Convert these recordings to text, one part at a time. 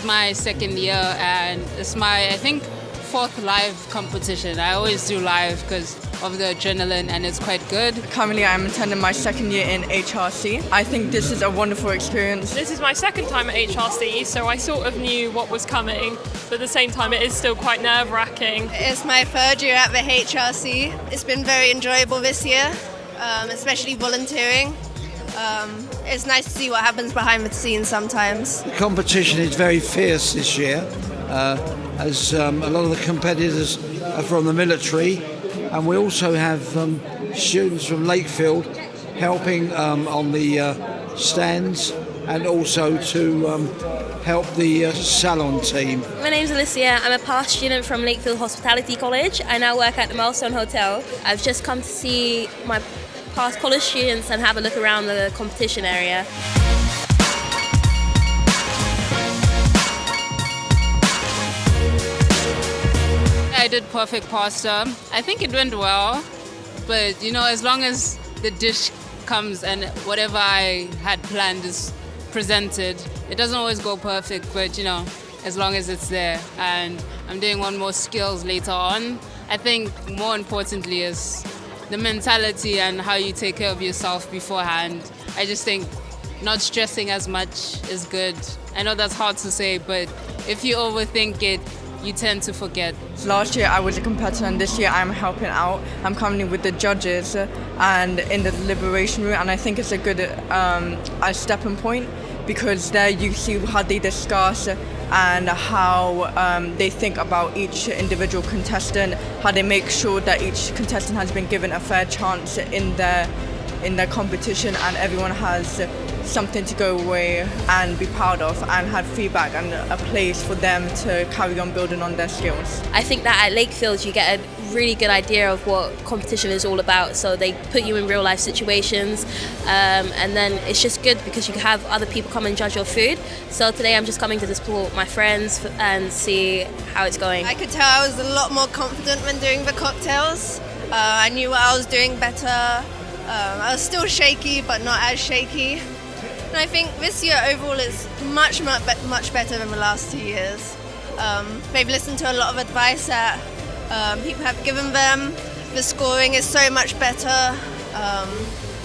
my second year and it's my, I think, fourth live competition. I always do live because of the adrenaline and it's quite good. Currently I'm attending my second year in HRC. I think this is a wonderful experience. This is my second time at HRC, so I sort of knew what was coming, but at the same time it is still quite nerve-wracking. It's my third year at the HRC. It's been very enjoyable this year, especially volunteering. It's nice to see what happens behind the scenes sometimes. The competition is very fierce this year, as a lot of the competitors are from the military, and we also have students from Lakefield helping on the stands and also to help the salon team. My name's Alicia. I'm a past student from Lakefield Hospitality College. I now work at the Milestone Hotel. I've just come to see my past college students and have a look around the competition area. I did perfect pasta. I think it went well, but as long as the dish comes and whatever I had planned is presented, it doesn't always go perfect, but as long as it's there. And I'm doing one more skills later on. I think more importantly is the mentality and how you take care of yourself beforehand. I just think not stressing as much is good. I know that's hard to say, but if you overthink it, you tend to forget. Last year I was a competitor and this year I'm helping out. I'm currently with the judges and in the deliberation room, and I think it's a good a stepping point because there you see how they discuss and how they think about each individual contestant, how they make sure that each contestant has been given a fair chance in their competition and everyone has something to go away and be proud of and have feedback and a place for them to carry on building on their skills. I think that at Lakefield you get a really good idea of what competition is all about, so they put you in real life situations and then it's just good because you have other people come and judge your food. So today I'm just coming to support my friends and see how it's going. I could tell I was a lot more confident when doing the cocktails. I knew what I was doing better. I was still shaky but not as shaky. And I think this year overall is much better than the last 2 years. They've listened to a lot of advice that people have given them. The scoring is so much better,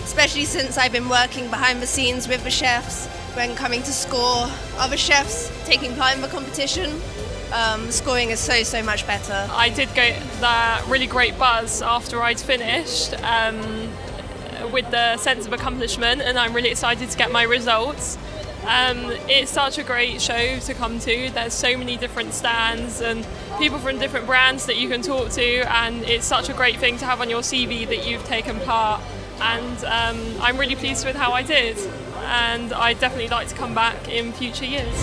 especially since I've been working behind the scenes with the chefs when coming to score other chefs taking part in the competition. Scoring is so much better. I did get that really great buzz after I'd finished. With the sense of accomplishment, and I'm really excited to get my results. It's such a great show to come to. There's so many different stands and people from different brands that you can talk to, and it's such a great thing to have on your CV that you've taken part. And I'm really pleased with how I did, and I'd definitely like to come back in future years.